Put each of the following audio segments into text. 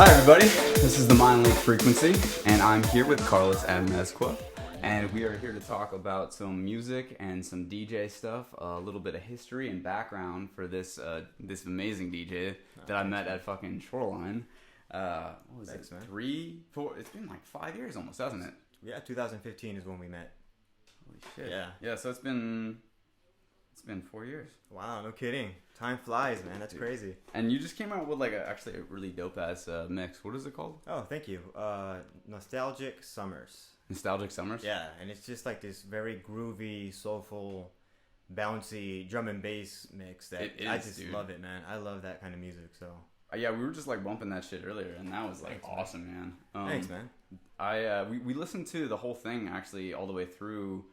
Hi everybody, this is the Mind Link Frequency, and I'm here with Carlos Amezcua, and we are here to talk about some music and some DJ stuff, a little bit of history and background for this amazing DJ that I met at fucking Shoreline. What was it? Man. 3, 4? It's been like 5 years almost, hasn't it? Yeah, 2015 is when we met. Holy shit. Yeah. Yeah, so it's been 4 years. Wow, no kidding. Time flies, man. That's crazy. And you just came out with actually a really dope ass mix. What is it called? Oh, thank you. Nostalgic Summers. Nostalgic Summers? Yeah, and it's just like this very groovy, soulful, bouncy drum and bass mix that It is, I just dude. love it, man. I love that kind of music, so. Yeah, we were just like bumping that shit earlier, and that was like Thanks, awesome, man. Thanks, man. We listened to the whole thing actually all the way through,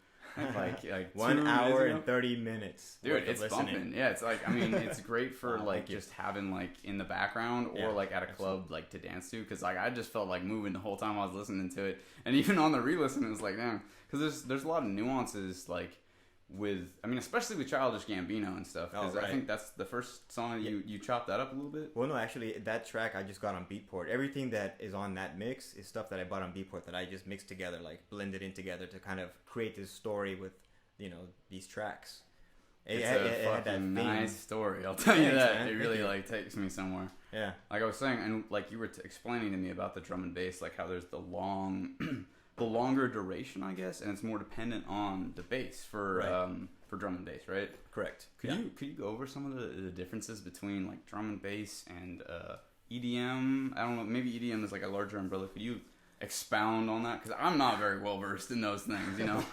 like 1 2 hour days and ago. 30 minutes. Dude, worth of it's listening. bumping. Yeah, it's like, I mean, it's great for Oh, like thank you. just having like in the background or Yeah, like at a club like to dance to, because like I just felt like moving the whole time I was listening to it, and even on the re-listen, it was like, damn, because there's a lot of nuances like with, I mean, especially with Childish Gambino and stuff, because Oh, I right. think that's the first song you chopped that up a little bit. Well, no, actually, that track I just got on Beatport. Everything that is on that mix is stuff that I bought on Beatport that I just mixed together, like blended in together to kind of create this story with, these tracks. It's had a that fucking theme. nice story. I'll tell you Thanks, that. man. It Thank really you. like takes me somewhere. Yeah. Like I was saying, and like you were explaining to me about the drum and bass, like how there's the longer duration, I guess, and it's more dependent on the bass for drum and bass, right? Correct. Could you go over some of the differences between like drum and bass and EDM? I don't know. Maybe EDM is like a larger umbrella. Could you expound on that? Because I'm not very well versed in those things, you know.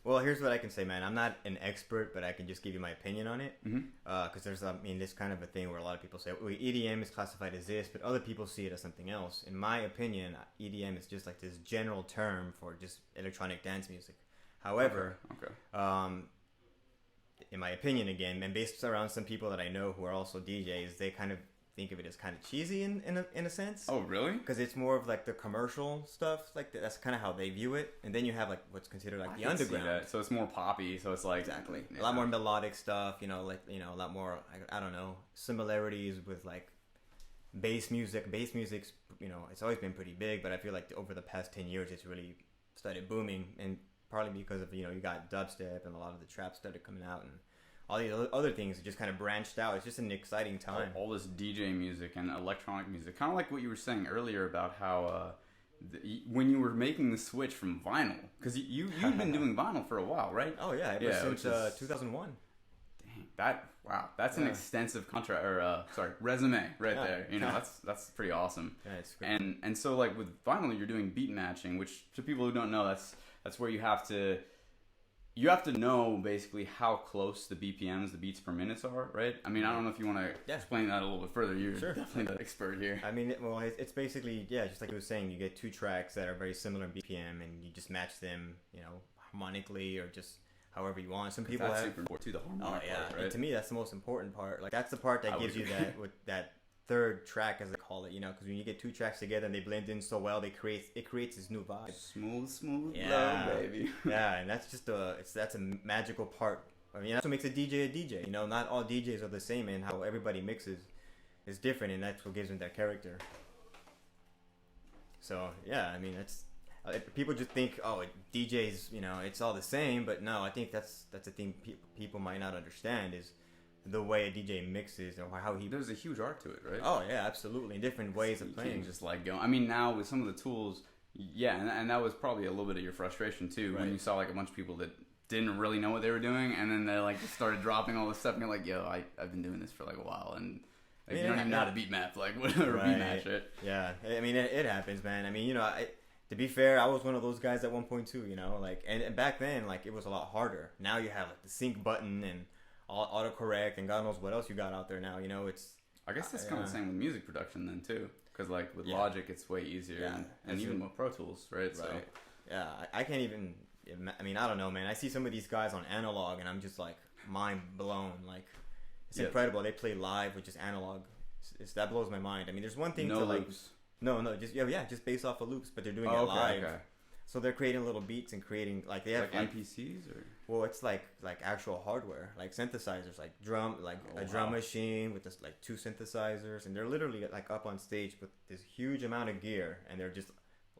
Well, here's what I can say, man. I'm not an expert, but I can just give you my opinion on it. Because there's, this kind of a thing where a lot of people say, well, EDM is classified as this, but other people see it as something else. In my opinion, EDM is just like this general term for just electronic dance music. However, Okay. in my opinion, again, and based around some people that I know who are also DJs, they kind of think of it as kind of cheesy in a sense. Oh, really? Because it's more of like the commercial stuff, like that's kind of how they view it. And then you have like what's considered like I the can see underground. that. So it's more poppy. So it's like Exactly. yeah. A lot more melodic stuff, a lot more, I don't know, similarities with like bass music. Bass music's, it's always been pretty big, but I feel like over the past 10 years, it's really started booming. And partly because of, you got dubstep and a lot of the trap started coming out and all these other things just kind of branched out. It's just an exciting time. All this DJ music and electronic music, kind of like what you were saying earlier about how when you were making the switch from vinyl, because you've been doing vinyl for a while, right? Oh, yeah, ever since 2001. Dang, that's an extensive resume right there. That's pretty awesome. Yeah, it's great. And so like with vinyl, you're doing beat matching, which to people who don't know, that's where you have to know basically how close the BPMs, the beats per minutes are, right? I mean, I don't know if you want to explain that a little bit further. You're definitely the expert here. I mean, well, it's basically, just like I was saying, you get two tracks that are very similar in BPM, and you just match them, harmonically or just however you want. Some people That's have. super important to the harmonic Oh yeah, part, right? and to me that's the most important part. Like that's the part that gives you that with that third track, as they call it. Because when you get two tracks together and they blend in so well, it creates this new vibe. Smooth Yeah. blow, baby. Yeah, and that's just that's a magical part. I mean, that's what makes a DJ a DJ. Not all DJs are the same, and how everybody mixes is different, and that's what gives them their character. So yeah, I mean, that's people just think, oh, DJs, it's all the same, but no, I think that's the thing people might not understand is the way a DJ mixes or how he. There's a huge art to it, right? Oh yeah, absolutely, and different ways of You playing. can't just like go. I mean, now with some of the tools, yeah, and that was probably a little bit of your frustration too when Right. you saw like a bunch of people that didn't really know what they were doing, and then they like just started dropping all this stuff, and you're like, yo, I've been doing this for like a while, and like, you don't even know how to beat map, like whatever beat match it. Yeah, I mean, it happens, man. I mean, to be fair, I was one of those guys at one point too. Like, and back then, like, it was a lot harder. Now you have like the sync button and autocorrect and God knows what else you got out there now. It's. I guess that's kind of the same with music production then too, because like with Yeah. Logic, it's way easier, Yeah, and that's even true. with Pro Tools, right? So Right. Yeah, I can't even. I mean, I don't know, man. I see some of these guys on analog, and I'm just like mind blown. Like, it's Yeah. incredible. They play live with just analog that blows my mind. I mean, there's one thing No to like loops. no, just based off of loops, but they're doing Oh, it okay, live. okay. So they're creating little beats and creating like they have Like NPCs or well, it's like actual hardware, like synthesizers, like a drum wow. machine with just like 2 synthesizers, and they're literally like up on stage with this huge amount of gear, and they're just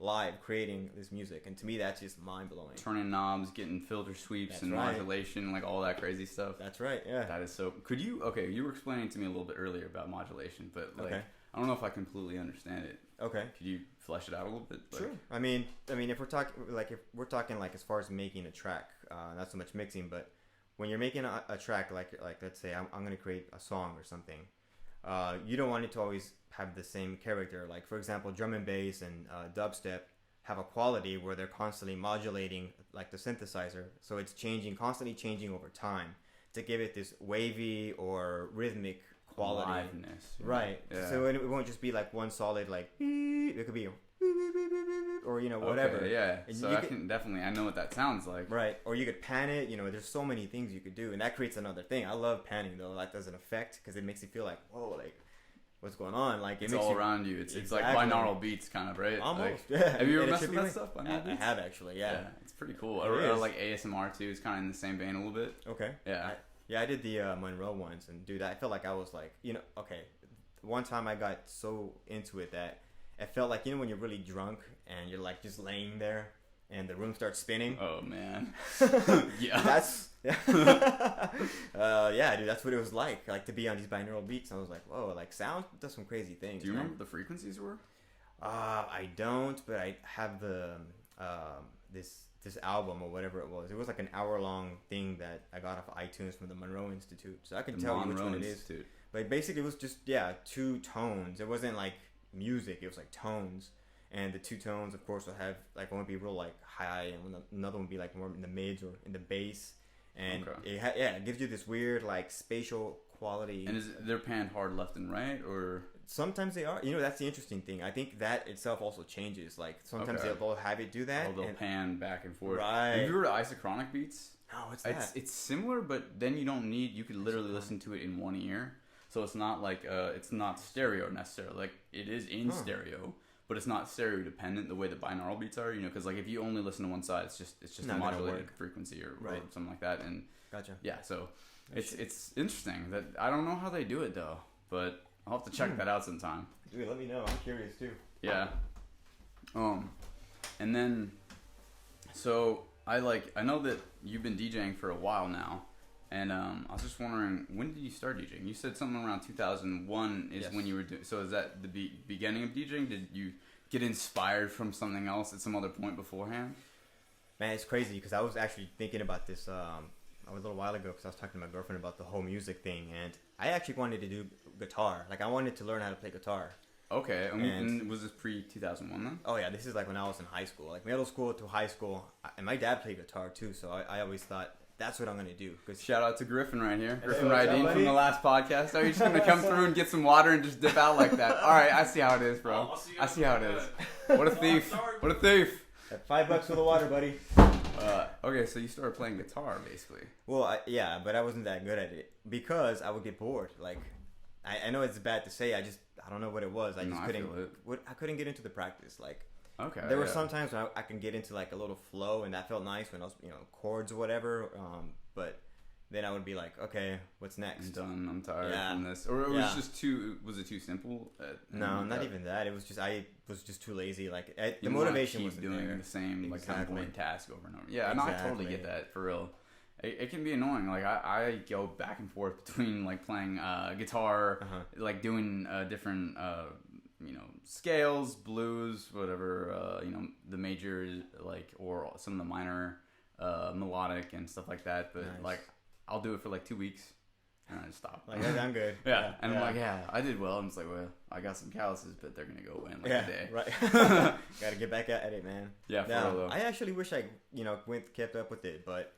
live creating this music. And to me, that's just mind blowing. turning knobs, getting filter sweeps That's and right. modulation, like all that crazy stuff. That's right. Yeah. That is so. Could you? Okay, you were explaining to me a little bit earlier about modulation, but like Okay. I don't know if I completely understand it. Okay. Could you flesh it out a little bit? Like, Sure. I mean, if we're talking like as far as making a track, not so much mixing, but when you're making a track, like let's say I'm gonna create a song or something, you don't want it to always have the same character. Like for example, drum and bass and dubstep have a quality where they're constantly modulating like the synthesizer, so it's constantly changing over time to give it this wavy or rhythmic quality. aliveness, you know? Right. Yeah. So it won't just be like one solid like beep. It could be or whatever. Okay, yeah. And So you I could- can definitely. I know what that sounds like. Right. Or you could pan it. There's so many things you could do, and that creates another thing. I love panning though. Like as an effect because it makes you feel like whoa, like what's going on? Like It's makes all you, around you. It's like Exactly. binaural beats, kind of, right? Almost. Like, Yeah. have you ever And it messed should with be that like- stuff? I Binaural beats? have actually. Yeah. It's pretty cool. It Or is. like ASMR too. It's kind of in the same vein a little bit. Okay. Yeah. I did the Monroe ones, and dude, I felt like I was like, okay. One time I got so into it that it felt like when you're really drunk and you're like just laying there and the room starts spinning. Oh man. Yeah. That's yeah, dude. That's what it was like to be on these binaural beats. I was like, whoa, like sound does some crazy things. Do you man. remember what the frequencies were? I don't, but I have the this album or whatever it was. It was like an hour-long thing that I got off of iTunes from the Monroe Institute, so I can The tell you which Monroe one it is. Institute. But basically, it was just 2 tones. It wasn't like music. It was like tones, and the 2 tones, of course, will have like one would be real like high, and another one would be like more in the mids or in the bass. And Okay. it gives you this weird like spatial quality. And they're panned hard left and right, or Sometimes they are. That's the interesting thing. I think that itself also changes. Like sometimes Okay. they'll have it do that. they'll and- pan back and forth. Right. Have you heard of isochronic beats? No, what's that? It's similar, but then you don't need. You could literally listen to it in one ear, so it's not like it's not stereo necessarily. Like it is in stereo, but it's not stereo dependent the way the binaural beats are. Because like if you only listen to one side, it's just Not a gonna modulated work. frequency or Right. something like that. And Gotcha. yeah, so it's interesting that I don't know how they do it though, but I'll have to check that out sometime. Dude, let me know. I'm curious too. Yeah. And then, so I know that you've been DJing for a while now, and I was just wondering, when did you start DJing? You said something around 2001 is Yes. when you were doing. So is that the beginning of DJing? Did you get inspired from something else at some other point beforehand? Man, it's crazy because I was actually thinking about this a little while ago because I was talking to my girlfriend about the whole music thing, and I actually wanted to do guitar. Like I wanted to learn how to play guitar. Okay, And- and was this pre 2001 then? Oh yeah, this is like when I was in high school, like middle school to high school, and my dad played guitar too. So I always thought that's what I'm gonna do. Cause Shout out to Griffin right here. Griffin what's up, Rydeen buddy? from the last podcast. Are you just gonna come through and get some water and just dip out like that? All right, I see how it is, bro. I'll see you I see how it guys is. What a thief! What a thief! at $5 for the water, buddy. Okay, so you started playing guitar basically. Well, yeah, but I wasn't that good at it because I would get bored. Like, I know it's bad to say. I don't know what it was. I No, just I couldn't. feel it. I couldn't get into the practice. Like, Okay. there were yeah. some times when I can get into like a little flow, and that felt nice when I was, chords or whatever. But then I would be like, okay, what's I'm next? done. I'm tired Yeah. from this. Or it was Yeah. just too. Was it too simple? No, not even that. It was just I was just too lazy. Like the You wanna motivation keep wasn't doing there. the same like kind of Exactly. boring task over and over. Yeah, no, I totally get Exactly. that for real. It can be annoying. Like I go back and forth between like playing guitar, Uh-huh. like doing different scales, blues, whatever. The major like or some of the minor melodic and stuff like that. But Nice. like I'll do it for like 2 weeks and I just stop. Like I'm good. Yeah, and I'm like, yeah, I did well. I'm just like, well, I got some calluses, but they're gonna go in like yeah, a day. right. Got to get back at it, man. Yeah, for Now, real though. I actually wish I, kept up with it, but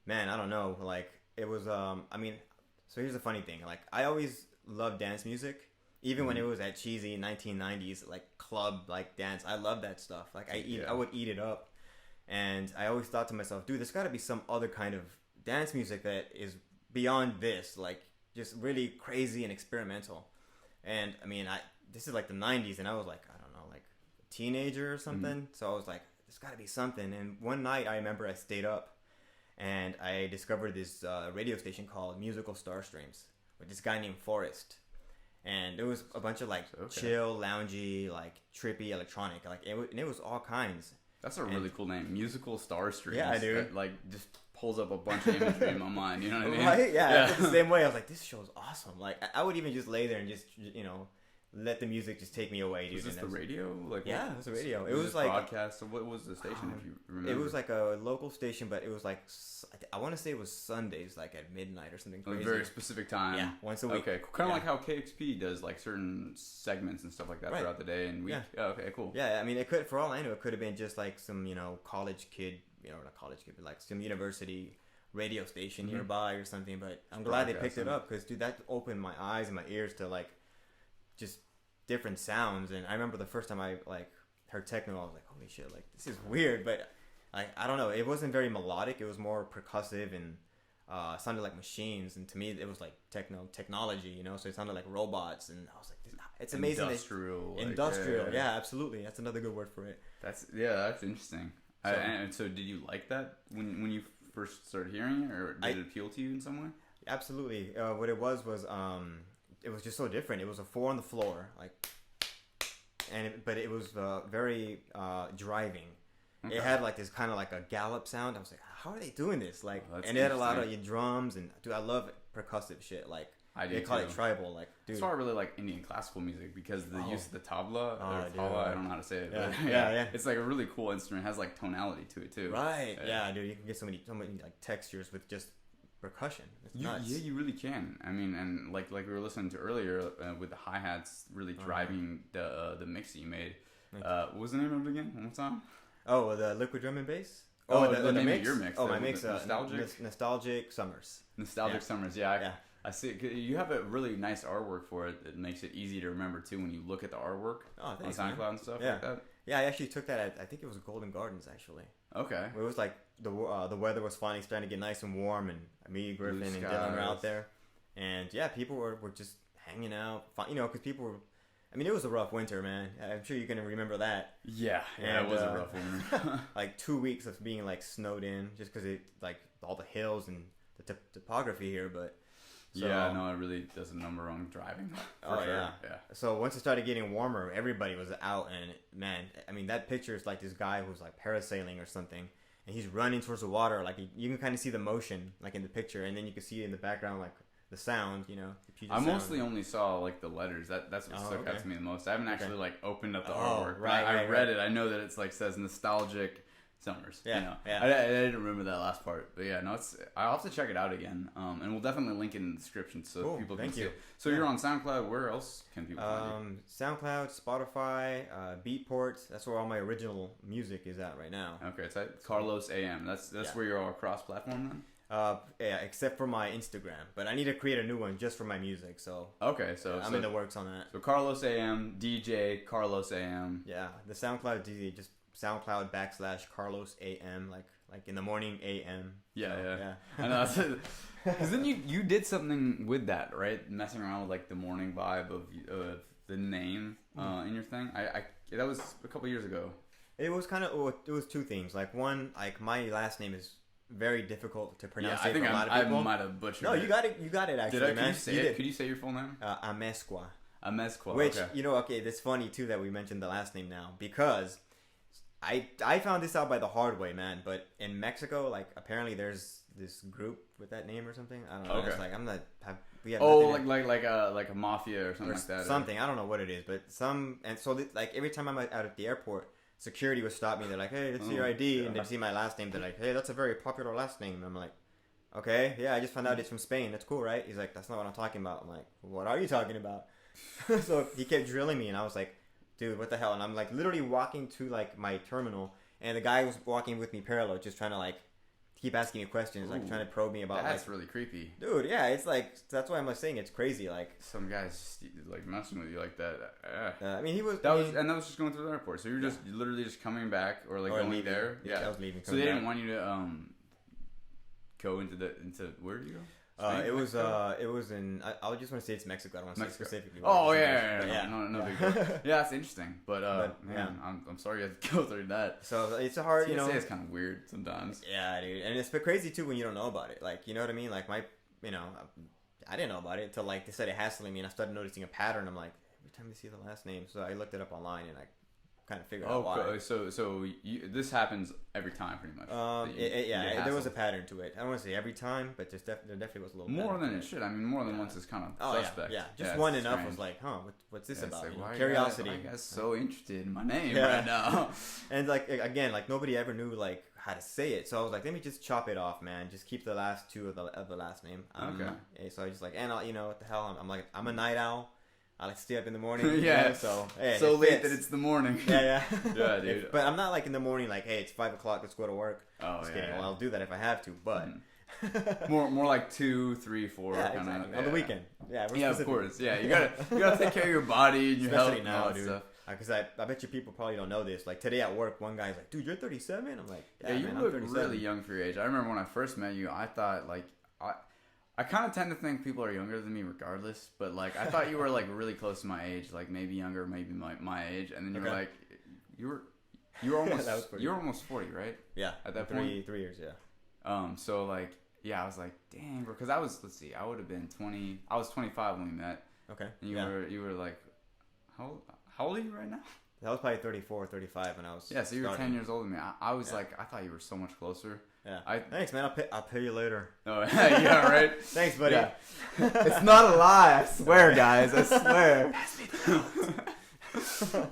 man, I don't know. Like it was, so here's the funny thing. Like I always loved dance music, even when it was that cheesy 1990s like club like dance. I love that stuff. Like Yeah. I would eat it up, and I always thought to myself, dude, there's got to be some other kind of dance music that is beyond this, like just really crazy and experimental. And I mean, this is like the '90s, and I was like, I don't know, like a teenager or something. So I was like, there's got to be something. And one night, I remember I stayed up, and I discovered this radio station called Musical Starstreams with this guy named Forrest. And it was a bunch of like chill, loungy, like trippy electronic, like and it was all kinds. That's a really cool name, Musical Starstreams. Yeah, dude. That, like just pulls up a bunch of imagery in my mind. You know what I mean? Right? Yeah. I felt the same way. I was like, this show's awesome. Like I would even just lay there and just let the music just take me away, dude. Was this the radio? Like yeah, it was the radio. It was was like broadcast. So what was the station? If you remember, it was like a local station, but it was like I want to say it was Sundays, like at midnight or something crazy. A very specific time. Yeah, once a week. Okay, kind of like how KXP does like certain segments and stuff like that throughout the day and week. Yeah. Oh, okay, cool. Yeah, I mean, it could, for all I know, it could have been just like some college kid, not college kid, but like some university radio station nearby or something. But I'm glad they picked it up because dude, that opened my eyes and my ears to like just different sounds. And I remember the first time I like heard techno, I was like, holy shit, like this is weird. But I don't know, it wasn't very melodic. It was more percussive and sounded like machines. And to me, it was like technology, so it sounded like robots. And I was like, it's amazing. Industrial. Yeah, absolutely. That's another good word for it. That's interesting. So, and so did you like that when you first started hearing it, or did it appeal to you in some way? Absolutely. What it was it was just so different. It was a 4 on the floor, like, but it was very driving. Okay. It had like this kind of like a gallop sound. I was like, how are they doing this? Like, and it had a lot of drums and dude, I love percussive shit. Like, they call it tribal. Like, dude, that's why I really like Indian classical music because the use of the tabla. Tabla, I don't know how to say it. But yeah. It's like a really cool instrument. It has like tonality to it too. Right. Yeah, dude, you can get so many like textures with just percussion. It's nuts. Yeah, you really can. I mean, and like we were listening to earlier with the hi hats really driving the mix that you made. What was the name of it again? One more time. Oh, the liquid drum and bass. The name of your mix. Oh, my mix. Nostalgic Summers. Nostalgic Summers. Yeah. I see. You have a really nice artwork for it. That makes it easy to remember too when you look at the artworort on SoundCloud and stuff like that. Yeah, I actually took that at, I think it was Golden Gardens actually. Okay. It was like the weather was finally starting to get nice and warm, and me, Griffin, and Dylan were out there, and yeah, people were just hanging out, because people were. I mean, it was a rough winter, man. I'm sure you can remember that. Yeah, it was a rough winter. Like 2 weeks of being like snowed in, just because it like all the hills and the topography here, but. So, yeah, no, it really does a number on driving. Sure. Yeah. So once it started getting warmer, everybody was out, and man, I mean, that picture is like this guy who's like parasailing or something, and he's running towards the water. Like you can kind of see the motion, like in the picture, and then you can see in the background like the sound. I mostly only saw like the letters. That's what stuck out to me the most. I haven't actually like opened up the artwork. Right. I read it. I know that it's like says nostalgic Summers. Yeah. I didn't remember that last part, but yeah, no, I'll have to check it out again. And we'll definitely link it in the description so people can see it. So you're on SoundCloud. Where else can people find you? SoundCloud, Spotify, Beatport. That's where all my original music is at right now. Okay, it's at Carlos AM. That's where you're all cross-platform then. Yeah, except for my Instagram, but I need to create a new one just for my music. So okay, so I'm in the works on that. So Carlos AM, DJ Carlos AM. Yeah, the SoundCloud DJ just. SoundCloud / Carlos AM, like in the morning AM. Yeah. I know. Because then you did something with that, right? Messing around with like the morning vibe of the name in your thing. I that was a couple years ago. It was it was two things. Like one, like my last name is very difficult to pronounce. Yeah, I think for a lot of people. I might have butchered. No, you got it. You got it actually, did I? man. Could you say your full name? Amezcua. Amezcua. Which that's funny too that we mentioned the last name now because. I found this out by the hard way, man. But in Mexico, like apparently there's this group with that name or something. I don't know. Okay. It's like I'm not. We have like a mafia or something like that. Something. I don't know what it is, but like every time I'm out at the airport, security would stop me. They're like, "Hey, let's see your ID," and they see my last name. They're like, "Hey, that's a very popular last name." And I'm like, "Okay, yeah, I just found out it's from Spain. That's cool, right?" He's like, "That's not what I'm talking about." I'm like, "What are you talking about?" So he kept drilling me, and I was like. Dude, what the hell? And I'm like literally walking to like my terminal, and the guy was walking with me parallel, just trying to like keep asking me questions, like trying to probe me about. That's really creepy, dude. Yeah, it's like that's why I'm saying it's crazy. Like some guys like messing with you like that. I mean, that was just going through the airport. So you were just literally just coming back or like going there. Yeah, I was leaving. So they didn't want you to go into where did you go? Spain, It Mexico? was in. I just want to say it's Mexico. I don't want to say Mexico. specifically. Oh where it yeah, was, yeah, but yeah. No big deal. Yeah, that's interesting. But man, yeah. I'm sorry you had to go through that. So it's a hard, TSA is kind of weird sometimes. Yeah, dude, and it's been crazy too when you don't know about it. Like, you know what I mean? Like I didn't know about it until like they started hassling me, and I started noticing a pattern. I'm like, every time I see the last name, so I looked it up online, and I kind of figured out why. Okay, so this happens every time, pretty much. There was a pattern to it. I don't want to say every time, but there definitely was a little more pattern than to it should. I mean, more than once is kind of suspect. Yeah. Just it's one enough strange. was like, what's this about? Like, You know, why curiosity. Why are you guys so interested in my name Yeah. right now? And like again, like nobody ever knew like how to say it, so I was like, let me just chop it off, man. Just keep the last two of the last name. Okay. So I just like, and what the hell? I'm like, I'm a night owl. I like to stay up in the morning. Yeah. You know, so hey, so it late fits. that it's the morning. Yeah. Yeah, dude. But I'm not like in the morning, like, hey, it's 5 o'clock. Let's go to work. Oh, Just yeah, kidding. yeah. Well, I'll do that if I have to, but. more like 2, 3, 4 Yeah, kind exactly. of On the weekend. Yeah, we're Yeah, of specific. course. Yeah, you gotta take care of your body and your health Especially and all now, that dude. stuff. Because I bet you people probably don't know this. Like today at work, one guy's like, dude, you're 37? I'm like, Yeah, you man, look I'm 37. really young for your age. I remember when I first met you, I thought like I kind of tend to think people are younger than me regardless, but like I thought you were like really close to my age, like maybe younger, maybe my age, and then you were Okay. like you were almost That was pretty you were good. almost 40, right? Yeah, At that 3 years, yeah. So like yeah, I was like, dang, bro, because I would have been 20. I was 25 when we met, Okay. and yeah. you were like, how old are you right now? That was probably 34, 35 when I was. Yeah, so you were starting. 10 years older than me. I was Yeah. like, I thought you were so much closer. Yeah. Thanks, man. I'll pay you later. Oh yeah, right. Thanks, buddy. Yeah. It's not a lie, I swear, guys. I swear.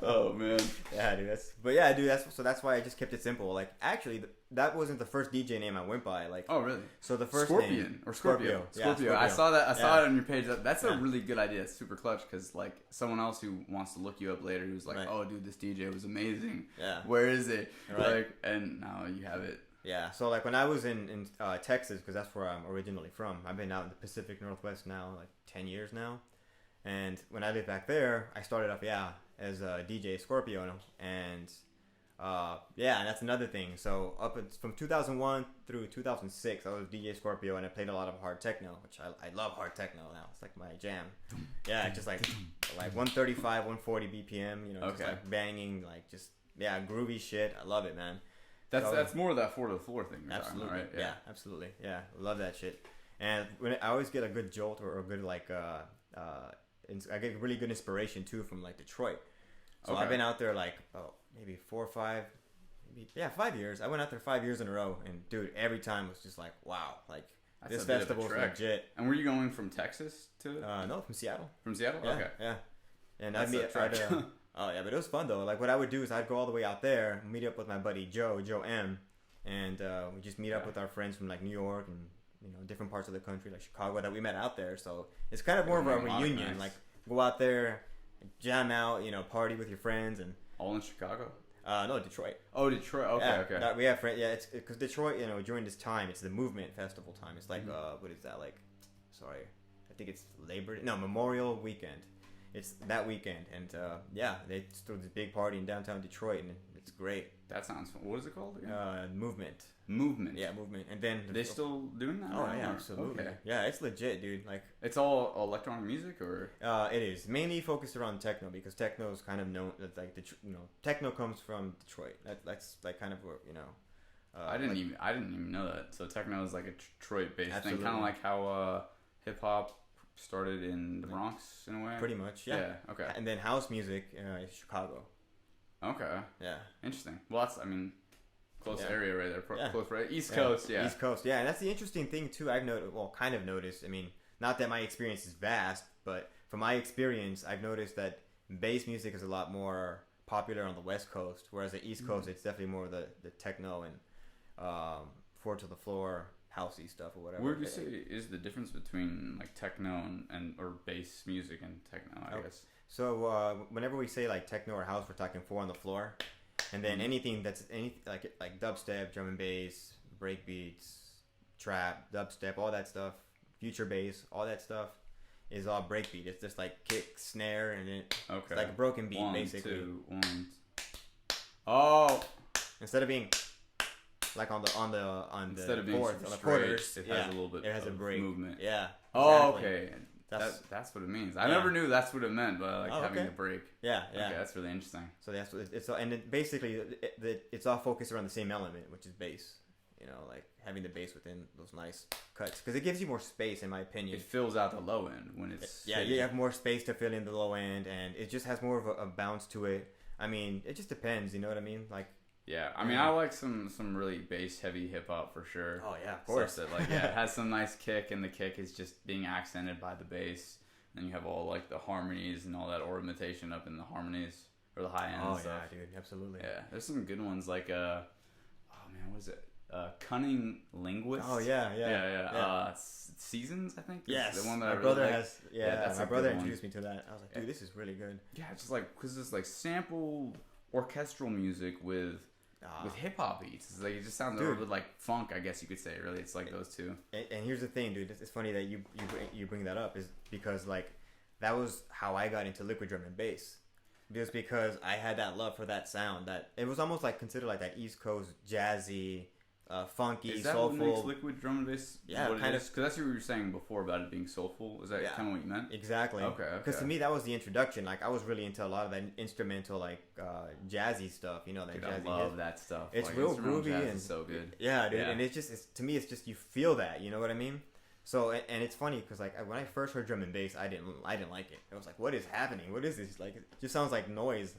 Oh man. Yeah, dude. That's why I just kept it simple. Like, actually, that wasn't the first DJ name I went by. Like, Oh really? so the first Scorpion name or Scorpio. Yeah, Scorpio. I saw that. I saw Yeah. it on your page. That's a Yeah. really good idea. It's super clutch because like someone else who wants to look you up later who's like, Right. oh dude, this DJ was amazing. Yeah. Where is it? Right. Like, and now you have it. Yeah, so like when I was in Texas, because that's where I'm originally from. I've been out in the Pacific Northwest now like 10 years now, and when I lived back there, I started off as a DJ Scorpio, and and that's another thing. So from 2001 through 2006, I was DJ Scorpio, and I played a lot of hard techno, which I love hard techno now. It's like my jam. Yeah, just like 135, 140 BPM, just Okay. like banging, like just groovy shit. I love it, man. That's more of that 4 to the floor thing. You're Absolutely, talking about, right? yeah, absolutely, yeah, love that shit. And when I always get a good jolt or a good like, I get really good inspiration too from like Detroit. So Okay. I've been out there like maybe 4 or 5, 5 years. I went out there 5 years in a row, and dude, every time was just like, wow, like That's this a bit of a festival's trek. legit. And were you going from Texas to No, from Seattle. from Seattle? Yeah, Okay. yeah. And That's a trek. oh yeah, but it was fun though. Like what I would do is I'd go all the way out there, meet up with my buddy Joe M, and we just meet up with our friends from like New York and different parts of the country, like Chicago, that we met out there. So it's kind of more of a reunion. Nice. Like go out there, jam out, party with your friends, and All in Chicago? no, Detroit. Oh, Detroit. Okay, Yeah, okay. we have friends. Yeah, it's because Detroit, during this time, it's the movement festival time. It's like what is that like? Sorry, I think it's Memorial Weekend. It's that weekend, and they throw this big party in downtown Detroit, and it's great. That sounds fun. What is it called again? Movement. Movement. Yeah, movement. And then Are they still doing that? Oh now, yeah, or- absolutely. Okay. Yeah, it's legit, dude. Like It's all electronic music, or it is mainly focused around techno because techno is kind of known like techno comes from Detroit. That's like kind of where I didn't even know that. So techno is like a Detroit based thing, Absolutely. kind of like how hip hop started in the Bronx in a way. pretty much. Yeah. Okay. And then house music is Chicago. Okay. Yeah. Interesting. Well, that's close Yeah. area right there. Yeah. Close right. East Coast. Yeah. East Coast. Yeah, and that's the interesting thing too. I've kind of noticed. I mean, not that my experience is vast, but from my experience, I've noticed that bass music is a lot more popular on the West Coast, whereas the East Coast, it's definitely more the techno and 4 to the floor, housey stuff or whatever. Where would you say is the difference between like techno and or bass music and techno? I guess. So whenever we say like techno or house, we're talking 4 on the floor, and then anything that's like dubstep, drum and bass, break beats, trap, dubstep, all that stuff, future bass, all that stuff is all breakbeat. It's just like kick, snare, and then Okay. it's like a broken beat 1, basically. 2, 1. Oh. Instead of being like on the instead of being fourth, super on the straight, quarters, it has a little bit it has a of break. movement. Yeah. Oh, exactly. okay. That's That's what it means. I never knew that's what it meant, but like having okay. a break. Yeah. Okay, that's really interesting. So that's what it's and it basically it's all focused around the same element, which is bass. You know, like having the bass within those nice cuts because it gives you more space, in my opinion. It fills out the low end when it's you have more space to fill in the low end, and it just has more of a bounce to it. I mean, it just depends. You know what I mean? Like. Yeah, I mean, I like some really bass heavy hip hop for sure. Oh yeah, of course. Stuff that, like, yeah, it has some nice kick, and the kick is just being accented by the bass. And you have all like the harmonies and all that ornamentation up in the harmonies or the high end. Oh stuff. yeah, dude, absolutely. Yeah, there's some good ones like oh man, what is it? Cunning Linguist. Oh yeah. Seasons, I think. Yes, the one that my I really brother like. has. Yeah, that's my a brother good one. introduced me to that. I was like, dude, this is really good. Yeah, it's just like because it's like sample orchestral music with hip hop beats. It's like it just sounds a little bit like funk, I guess you could say. Really, it's like those two. And here's the thing, dude. It's funny that you bring that up, is because like that was how I got into liquid drum and bass. Just because I had that love for that sound, that it was almost like considered like that East Coast jazzy, funky, is that soulful. What makes liquid drum and bass? Yeah, kind of. Because that's what you were saying before about it being soulful. Is that kind of what you meant? Exactly. Okay. Because to me that was the introduction. Like I was really into a lot of that instrumental, like jazzy stuff. You know, that Dude, jazzy. I love that stuff. It's like, real groovy and it's so good. Yeah, dude. Yeah. And it's to me, it's just you feel that. You know what I mean? So and it's funny because like when I first heard drum and bass, I didn't like it. I was like, what is happening? What is this? Like it just sounds like noise.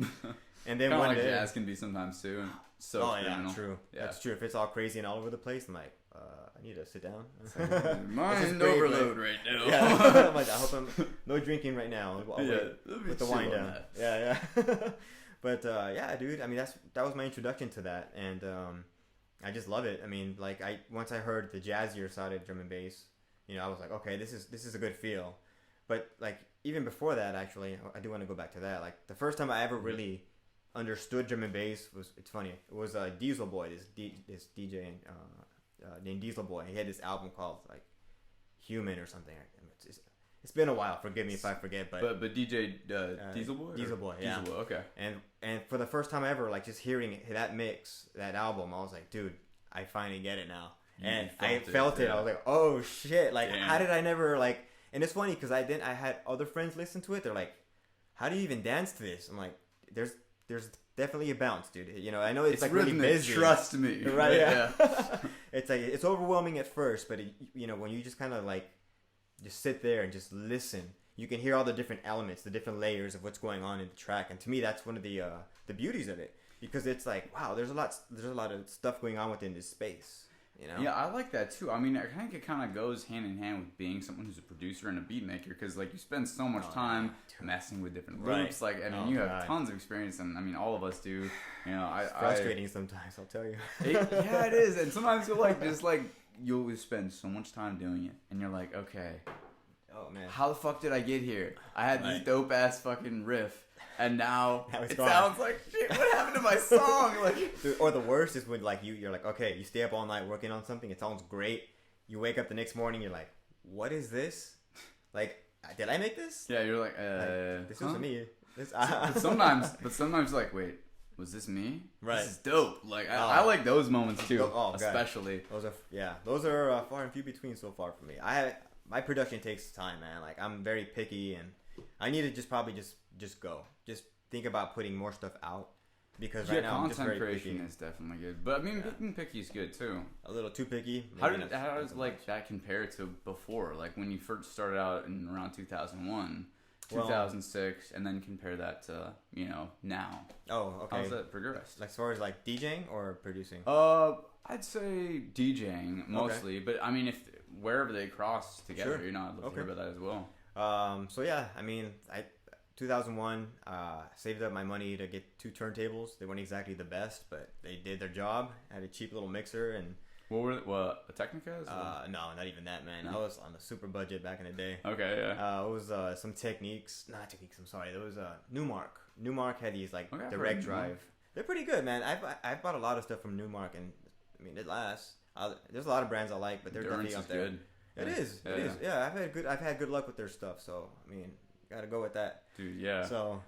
And then one day, jazz can be sometimes too. And so yeah, true. Yeah. That's true. If it's all crazy and all over the place, I'm like, I need to sit down. Mind overload right now. Yeah, I'm like, I hope I'm no drinking right now. With the wind down. Yeah. But yeah, dude. I mean, that was my introduction to that, and I just love it. I mean, like once I heard the jazzier side of drum and bass, you know, I was like, okay, this is a good feel. But like even before that, actually, I do want to go back to that. Like the first time I ever really understood drum and bass it's funny. It was Diesel Boy, this DJ named Diesel Boy. He had this album called like Human or something. It's been a while. Forgive me if I forget, but DJ Diesel Boy. Diesel Boy, yeah. Diesel Boy, okay. And for the first time ever, like just hearing that mix, that album, I was like, dude, I finally get it now. And I felt it. I was like, oh shit! Like, how did I never like? And it's funny because I had other friends listen to it. They're like, how do you even dance to this? I'm like, there's definitely a bounce, dude. You know, I know it's like rhythmic, really busy. Trust me, right? Yeah. It's like it's overwhelming at first, but you know when you just kind of like just sit there and just listen, you can hear all the different elements, the different layers of what's going on in the track. And to me, that's one of the beauties of it, because it's like, wow, there's a lot of stuff going on within this space. You know? Yeah, I like that too. I mean, I think it kind of goes hand in hand with being someone who's a producer and a beat maker, because like you spend so much time messing with different loops. Like, I mean, you have tons of experience, and I mean, all of us do. You know, it's frustrating sometimes. I'll tell you. Yeah, it is. And sometimes you'll spend so much time doing it, and you're like, okay, oh man, how the fuck did I get here? I had this dope ass fucking riff. And now it gone. Sounds like shit. What happened to my song? Like, dude, or the worst is when like you're like, okay, you stay up all night working on something. It sounds great. You wake up the next morning, you're like, what is this? Like, did I make this? Yeah, you're like, this wasn't me. But sometimes, like, wait, was this me? Right. This is dope. Like, I like those moments too, especially. Those are far and few between so far for me. My production takes time, man. Like, I'm very picky, and I need to probably go. Just think about putting more stuff out, because right now I'm just very content picky. creation is definitely good. But I mean, being picky is good too. A little too picky. How does like that compare to before? Like when you first started out in around 2001, 2006, and then compare that to now. Oh, okay. How's that progressed? Like as far as like DJing or producing? I'd say DJing mostly, but I mean, if wherever they cross together, sure. I'd love to hear about that as well. So yeah, I mean, 2001, saved up my money to get 2 turntables. They weren't exactly the best, but they did their job. I had a cheap little mixer and. What a Technicas? No, not even that, man. I was on the super budget back in the day. Okay, yeah. It was some Techniques. Not Techniques, I'm sorry. There was Newmark. Newmark had these like direct drive. They're pretty good, man. I've bought a lot of stuff from Newmark, and I mean it lasts. There's a lot of brands I like, but they're definitely up there. Good. It is. Yeah, I've had good luck with their stuff, so I mean, gotta go with that. Dude, yeah. So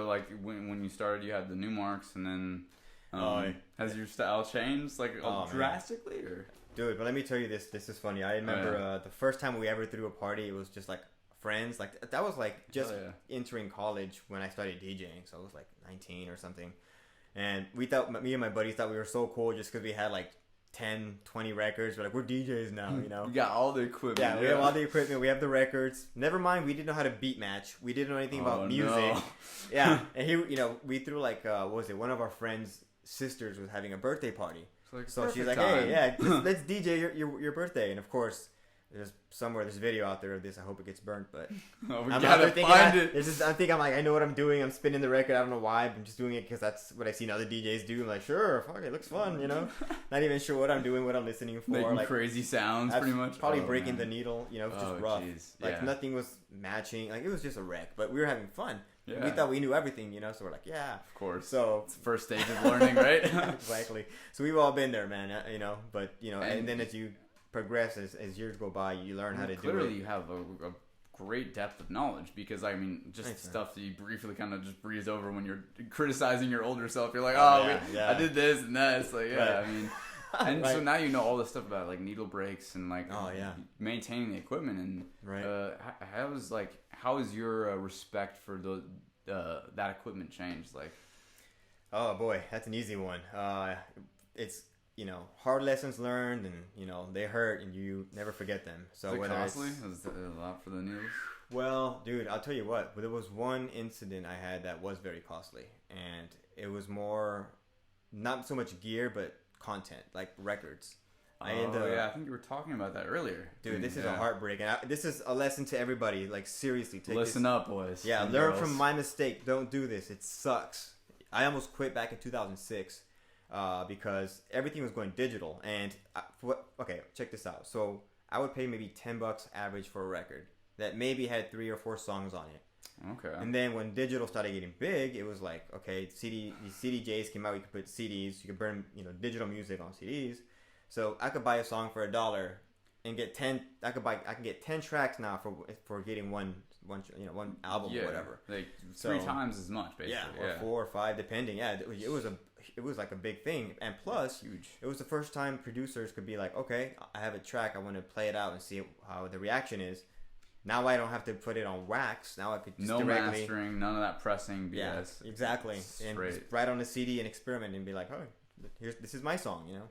like when you started, you had the Newmarks, and then Has your style changed like drastically, or? Dude, but let me tell you this. This is funny. I remember the first time we ever threw a party. It was just like friends. Like that was like just entering college when I started DJing. So I was like 19 or something. And we thought, me and my buddies thought we were so cool just because we had like 10, 20 records. We're like, we're DJs now, you know. We got all the equipment. Yeah, we have all the equipment. We have the records. Never mind, we didn't know how to beat match. We didn't know anything about music. No. Yeah, and he, you know, we threw like, what was it? One of our friends' sisters was having a birthday party. Like, so she's like, hey, yeah, let's DJ your birthday. And of course, there's video out there of this. I hope it gets burnt, but we gotta find it. I'm like, I know what I'm doing. I'm spinning the record. I don't know why. I'm just doing it because that's what I've seen other DJs do. I'm like, sure, fuck, it looks fun, you know. Not even sure what I'm doing, what I'm listening for. Making like crazy sounds, pretty much. Probably breaking the needle, you know, just rough. Geez. Like nothing was matching. Like it was just a wreck, but we were having fun. Yeah. We thought we knew everything, you know, so we're like, yeah. Of course. So it's the first stage of learning, right? Exactly. So we've all been there, man, you know, but, you know, and then as you progress, as years go by, you learn how to do it. Clearly you have a great depth of knowledge because, I mean, just stuff that you briefly kind of just breeze over when you're criticizing your older self. You're like, I did this and that. It's like, I mean... And so now you know all this stuff about like needle breaks and like maintaining the equipment and how is your respect for that equipment changed? Like, oh boy, that's an easy one. It's, you know, hard lessons learned, and you know they hurt, and you never forget them. So is it costly? Is it a lot for the needles? Well, dude, I'll tell you what. There was one incident I had that was very costly, and it was more not so much gear, but content, like records. I think you were talking about that earlier. Dude, this is a heartbreak, and this is a lesson to everybody. Like, seriously, listen up, boys. Yeah, learn from my mistake. Don't do this. It sucks. I almost quit back in 2006 because everything was going digital. And okay, check this out. So I would pay maybe $10 average for a record that maybe had 3 or 4 songs on it. Okay. And then when digital started getting big, it was like, okay, these CDJs came out. You could put CDs. You could burn, you know, digital music on CDs. So I could buy a song for $1 and get 10. I can get 10 tracks now for getting one album or whatever. Like 3 times as much, basically. Yeah, or 4 or 5, depending. Yeah, it was like a big thing, and plus, huge. It was the first time producers could be like, okay, I have a track, I want to play it out and see how the reaction is. Now I don't have to put it on wax. Now I could just directly... mastering, none of that pressing BS. Yeah, exactly. And just write on a CD and experiment and be like, oh, this is my song, you know?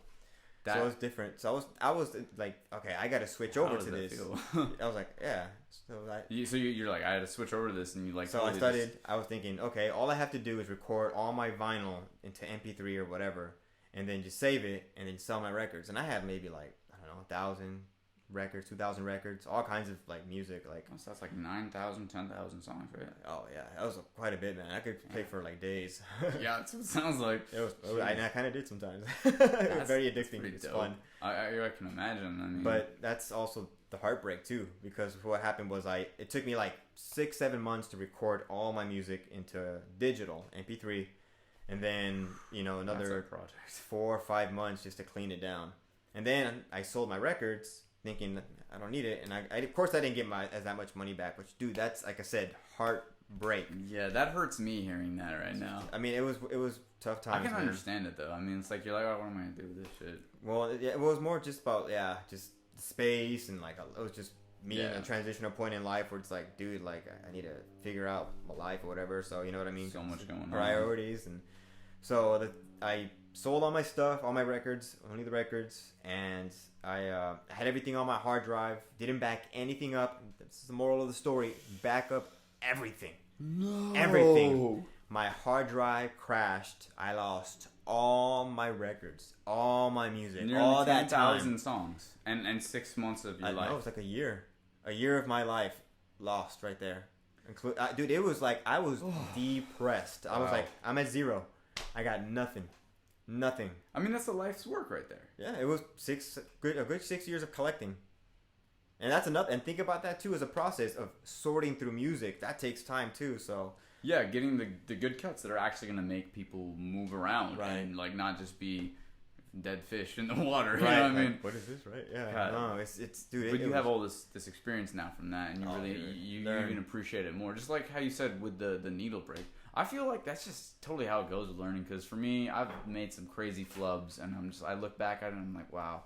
So it was different. So I was like, okay, I got to switch over to this. I was like, yeah. So you're like, I had to switch over to this, and you like. So I was thinking, okay, all I have to do is record all my vinyl into MP3 or whatever, and then just save it, and then sell my records. And I had maybe like, I don't know, 1,000 records, 2,000 records, all kinds of like music, like. So that's like 9,000, 10,000 songs, right? Oh yeah, that was quite a bit, man. I could play for like days. Yeah, that's what it sounds like. I kind of did sometimes. It was very addicting. It's dope. Fun. I can imagine. I mean, but that's also the heartbreak too, because what happened was it took me like 6-7 months to record all my music into digital MP3, and then another 4 or 5 months just to clean it down, and then I sold my records thinking I don't need it, and I of course I didn't get that much money back, which, dude, that's, like I said, heartbreak. Yeah, that hurts me hearing that right now. I mean, it was tough times. I can understand it though. I mean, it's like you're like, oh, what am I gonna do with this shit? Well, it was more just about just space, and like it was just me in a transitional point in life where it's like, dude, like I need to figure out my life or whatever. So you know what I mean? So much going on. Priorities, and so I sold all my stuff, all my records, only the records, and I had everything on my hard drive. Didn't back anything up. That's the moral of the story. Back up everything. No. Everything. My hard drive crashed. I lost all my records, all my music, nearly all that time. 10,000 songs, and 6 months of your life. No, it was like a year of my life lost right there. Dude, it was like I was depressed. I was like, I'm at 0. I got nothing. I mean, that's a life's work right there. Yeah, it was a good 6 years of collecting. And that's enough. And think about that too as a process of sorting through music. That takes time too. So yeah, getting the good cuts that are actually going to make people move around, right? And like not just be dead fish in the water. Right. You know what I mean? What is this? Right? Yeah. No, it's dude. But you have all this experience now from that, and you even appreciate it more. Just like how you said with the needle break. I feel like that's just totally how it goes with learning. Because for me, I've made some crazy flubs, and I look back at it and I'm like, wow,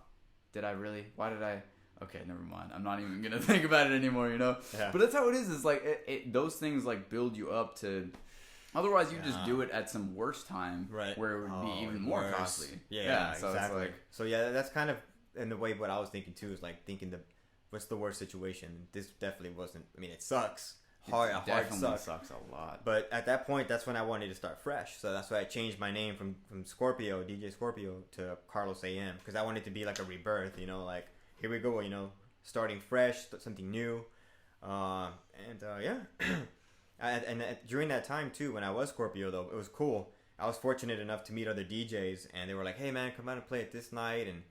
did I really? Why did I? Okay, never mind. I'm not even gonna think about it anymore, you know. Yeah. But that's how it is. It's like those things like build you up to. Otherwise, you just do it at some worse time, right? Where it would be even more costly. Yeah, so exactly. It's like, so yeah, that's kind of in the way what I was thinking too is like thinking what's the worst situation? This definitely wasn't. I mean, it sucks. Hard sucks a lot. But at that point, that's when I wanted to start fresh. So that's why I changed my name from Scorpio, DJ Scorpio, to Carlos AM, because I wanted to be like a rebirth. You know, like here we go. You know, starting fresh, something new, yeah. And during that time too, when I was Scorpio though, it was cool. I was fortunate enough to meet other DJs, and they were like, "Hey man, come out and play it this night." And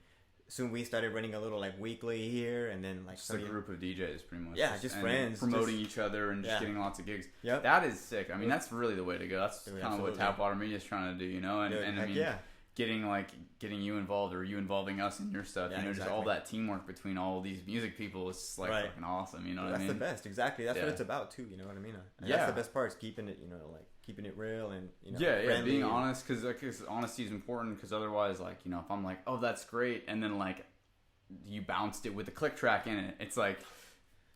soon we started running a little like weekly here, and then like just a group of DJs, pretty much. Yeah, just friends, promoting each other and just getting lots of gigs. Yep. That is sick. I mean, that's really the way to go. That's kind of what Tapwater Media is trying to do, you know. And I mean, getting you involved or you involving us in your stuff, you know, just all that teamwork between all these music people is just like fucking awesome. You know what I mean? That's the best. Exactly. That's what it's about too. You know what I mean? That's the best part is keeping it, you know, like keeping it real and you know, being honest, because honesty is important. Because otherwise, like, you know, if I'm like, oh, that's great, and then like you bounced it with the click track in it, it's like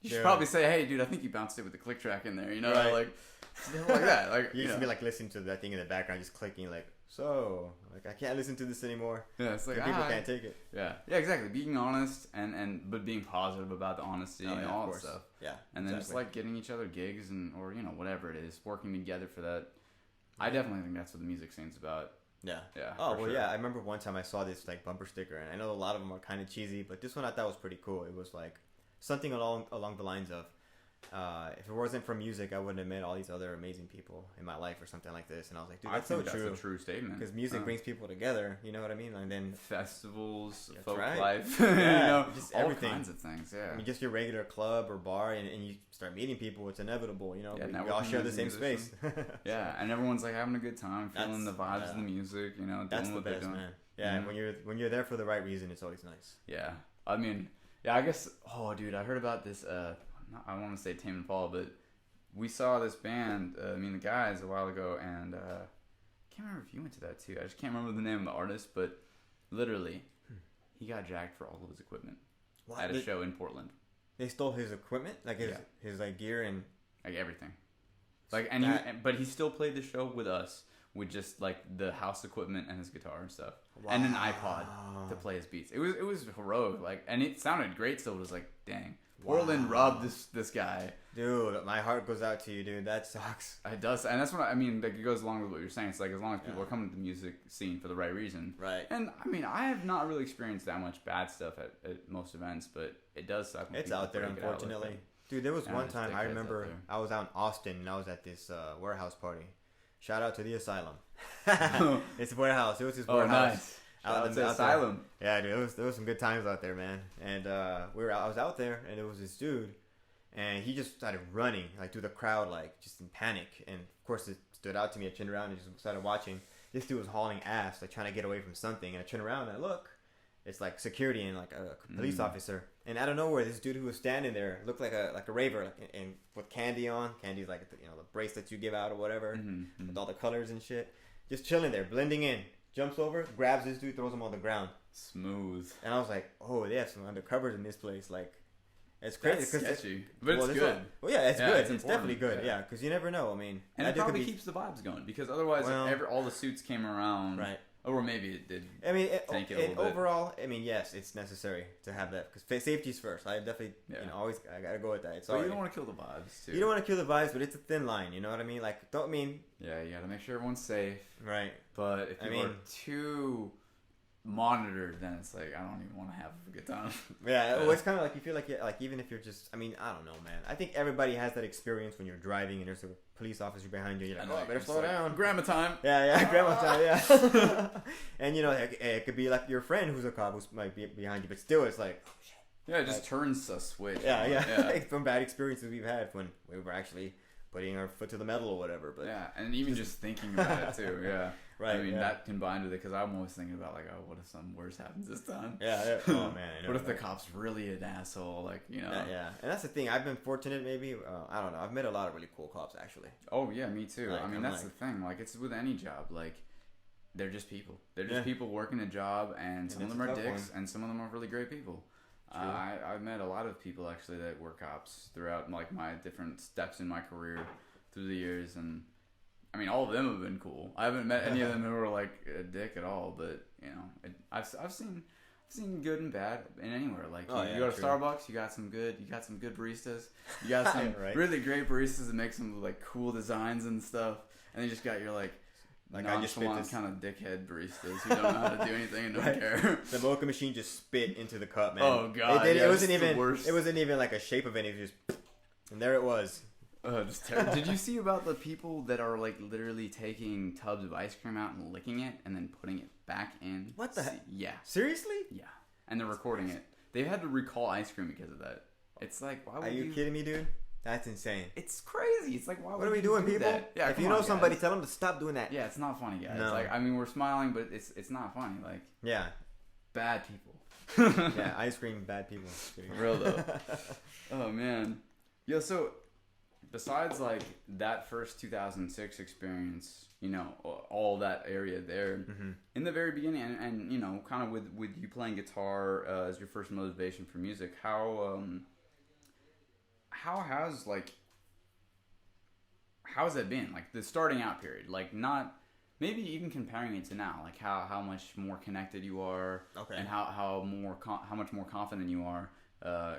you should probably say, hey, dude, I think you bounced it with the click track in there. You know, like that. Like you used to be like listening to that thing in the background, just clicking like. So, like, I can't listen to this anymore. Yeah, it's like people can't take it. Yeah, exactly. Being honest but being positive about the honesty and all that stuff. Yeah, and then just like getting each other gigs or you know whatever it is, working together for that. I definitely think that's what the music scene's about. Yeah. Yeah. Oh well, yeah. I remember one time I saw this like bumper sticker, and I know a lot of them are kind of cheesy, but this one I thought was pretty cool. It was like something along the lines of. If it wasn't for music, I wouldn't have met all these other amazing people in my life or something like this. And I was like, dude, that's so true. That's a true statement. Because music brings people together, you know what I mean? And then festivals, folk life, yeah, you know, just all everything. Kinds of things. Yeah, I mean, just your regular club or bar, and you start meeting people. It's inevitable, you know. Yeah, we all share the same space. Yeah, and everyone's like having a good time, feeling the vibes of the music, you know. That's doing the best, man. Yeah, mm-hmm. when you're there for the right reason, it's always nice. Yeah, I mean, I guess. Oh, dude, I heard about this. I don't want to say Tame Impala, but we saw this band, me and the guys, a while ago, and I can't remember if you went to that too. I just can't remember the name of the artist, but literally, he got jacked for all of his equipment at a show in Portland. They stole his equipment, like his like gear and like everything. Like but he still played the show with us with just like the house equipment and his guitar and stuff, and an iPod to play his beats. It was heroic, like, and it sounded great. So it was like, dang. Portland robbed this guy. Dude, my heart goes out to you, dude. That sucks. It does, and that's what I mean. Like, it goes along with what you're saying. It's like as long as people are coming to the music scene for the right reason, right? And I mean, I have not really experienced that much bad stuff at most events, but it does suck. It's out there, unfortunately. Dude, there was one time I remember I was out in Austin and I was at this warehouse party. Shout out to the Asylum. It's a warehouse. It was his warehouse. Oh, nice. Out the Asylum. Yeah, dude, there was some good times out there, man. And I was out there, and there was this dude, and he just started running like through the crowd, like just in panic. And of course, it stood out to me. I turned around and just started watching. This dude was hauling ass, like trying to get away from something. And I turn around and I look, it's like security and like a police officer. And out of nowhere, this dude who was standing there looked like a raver, like, and with candy on. Candy's like the bracelet you give out or whatever, with all the colors and shit. Just chilling there, blending in. Jumps over, grabs this dude, throws him on the ground. Smooth. And I was like, oh, they have some undercovers in this place. Like, it's crazy. That's sketchy. But it's good. Well, yeah, it's good. It's definitely good. Yeah, because you never know. I mean, and it probably keeps the vibes going. Because otherwise, if all the suits came around. Right. Or maybe it did. I mean, overall, I mean, yes, it's necessary to have that. Because safety's first. I definitely, always, I got to go with that. But you don't want to kill the vibes, too. You don't want to kill the vibes, but it's a thin line. You know what I mean? Like, don't mean... Yeah, you got to make sure everyone's safe. Right. But if people are too monitored, then it's like, I don't even want to have a good time. Yeah, well, it's kind of like you feel like even if you're just, I mean, I don't know, man. I think everybody has that experience when you're driving and there's a police officer behind you. You're like, I better slow down. Grandma time. Yeah, grandma time, yeah. And, it could be like your friend who's a cop who might be behind you, but still it's like, oh, shit. Yeah, it just turns a switch. Yeah. From bad experiences we've had when we were actually putting our foot to the metal or whatever. But yeah, and even just thinking about it too. Yeah, right. I mean yeah. that combined with it, because I'm always thinking about like, oh, what if something worse happens this time? Yeah. Oh man. I know, What if the cop's really an asshole? Like, you know. Yeah. And that's the thing. I've been fortunate. Maybe I don't know. I've met a lot of really cool cops actually. Oh yeah, me too. Like, I mean, I'm that's like- the thing. Like, it's with any job. Like, they're just people. They're just Yeah. people working a job, and some of it's them a are tough dicks, and some of them are really great people. True. I've met a lot of people actually that were cops throughout like my different steps in my career through the years, and I mean, all of them have been cool. I haven't met any of them who were like a dick at all, but you know, I've seen good and bad in anywhere. Like you go to true. Starbucks, you got some good baristas. You got some Right. really great baristas that make some like cool designs and stuff, and then you just got your like I just spit nonchalant this. kind of dickhead baristas who don't know how to do anything and don't Right. care. The mocha machine just spit into the cup, man. Oh, God, It yeah, wasn't it's the even. worst. It wasn't even like a shape of anything. It was just, and there it was. Just terrible. Did you see about the people that are like literally taking tubs of ice cream out and licking it and then putting it back in? What the heck? Yeah, Seriously? yeah. And they're recording it. They've had to recall ice cream because of that. It's like, why would Are you kidding me, dude? That's insane. It's crazy. It's like, why would What are we you doing, do people? that? Yeah, if come you know on, somebody, guys. tell them to stop doing that. Yeah, it's not funny, guys. No. Like, I mean, we're smiling, but it's not funny. Like, Yeah. bad people. Yeah. Ice cream, bad people. For real though. Oh man. Yo, so besides like that first 2006 experience, you know, all that area there, Mm-hmm. in the very beginning, and you know, kind of with you playing guitar as your first motivation for music, how's that been? Like the starting out period, like not maybe even comparing it to now, like how much more connected you are, Okay. and how much more confident you are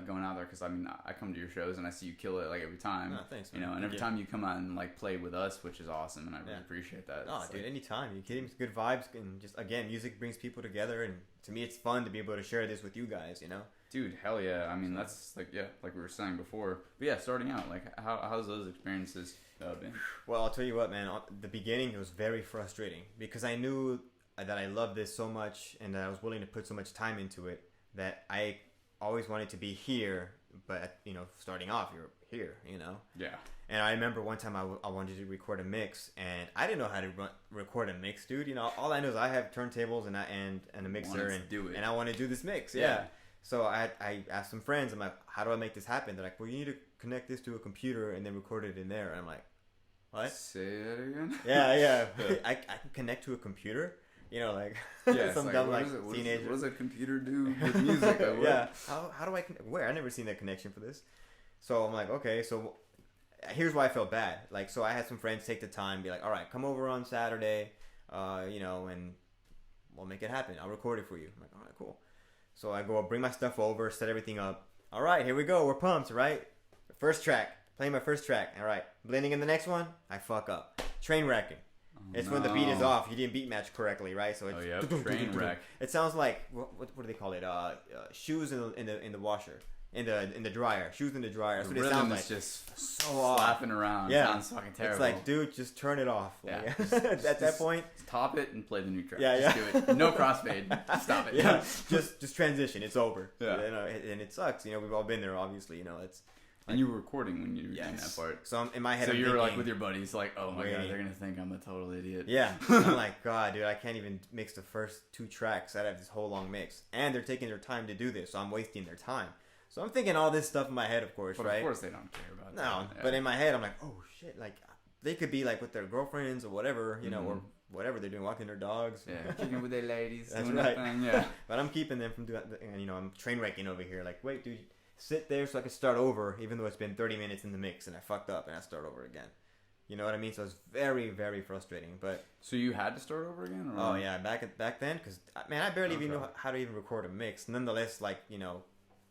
going out there. Because I mean, I come to your shows and I see you kill it like every time. No, thanks, You man. know, and every Yeah. time you come out and like play with us, which is awesome, and I really Yeah. appreciate that. Oh, It's dude, like- anytime. You kidding me? It's good vibes, and just again, music brings people together, and to me, it's fun to be able to share this with you guys. You know. dude, hell yeah. I mean, that's like like we were saying before. But yeah, starting out, like how's those experiences been? Well, I'll tell you what, man. At the beginning, it was very frustrating because I knew that I loved this so much and that I was willing to put so much time into it that I always wanted to be here. But you know, starting off, you're here. You know. Yeah. And I remember one time I wanted to record a mix, and I didn't know how to record a mix, dude. You know, all I know is I have turntables and a mixer, Wanted to and do it. and I want to do this mix. Yeah. Yeah. So I asked some friends. I'm like, how do I make this happen? They're like, well, you need to connect this to a computer and then record it in there. And I'm like, what? Say that again. Yeah. I can connect to a computer. You know, like Yeah, some it's dumb what like is it- teenager. What does a computer do with music? Like, what? Yeah. How do I where? I never seen that connection for this. So I'm like, okay, so here's why I felt bad. Like, so I had some friends take the time, be like, all right, come over on Saturday, you know, and we'll make it happen. I'll record it for you. I'm like, all right, cool. So I go, bring my stuff over, set everything up. All right, here we go. We're pumped, right? First track, playing my first track. All right, blending in the next one. I fuck up. Train wrecking. It's when the beat is no. off. You didn't beat match correctly, right? So it's Oh yeah, train wreck. It sounds like what do they call it? Shoes in the washer, in the dryer. Shoes in the dryer. That's The what it rhythm sounds is like. just So off. slapping around. Yeah. Sounds fucking terrible. It's like, dude, just turn it off. Yeah. Like, Just- at that just- point, Top it and play the new track. Yeah, Just yeah. do it. No crossfade. Stop it. yeah, just transition. It's over. Yeah. You know, and it sucks. You know, we've all been there. Obviously, you know, it's And you were recording when you were doing that part. So in my head, So I'm you were like thinking, with your buddies, like, oh my god, waiting. they're gonna think I'm a total idiot. Yeah, I'm like, God, dude, I can't even mix the first two tracks out of this whole long mix, and they're taking their time to do this, so I'm wasting their time. So I'm thinking all this stuff in my head, of course, But right? of course they don't care about No, that. Yeah. but in my head, I'm like, oh shit, like they could be like with their girlfriends or whatever, you know, or whatever they're doing, walking their dogs. yeah, kicking with their ladies, That's doing right. that thing. Yeah. But I'm keeping them from doing, and you know, I'm train wrecking over here. Like, wait, dude, sit there so I can start over, even though it's been 30 minutes in the mix and I fucked up and I start over again. You know what I mean? So it's very, very frustrating. But So you had to start over again? Or? oh yeah, back then, because man, I barely even Okay. know how to even record a mix. Nonetheless, like you know,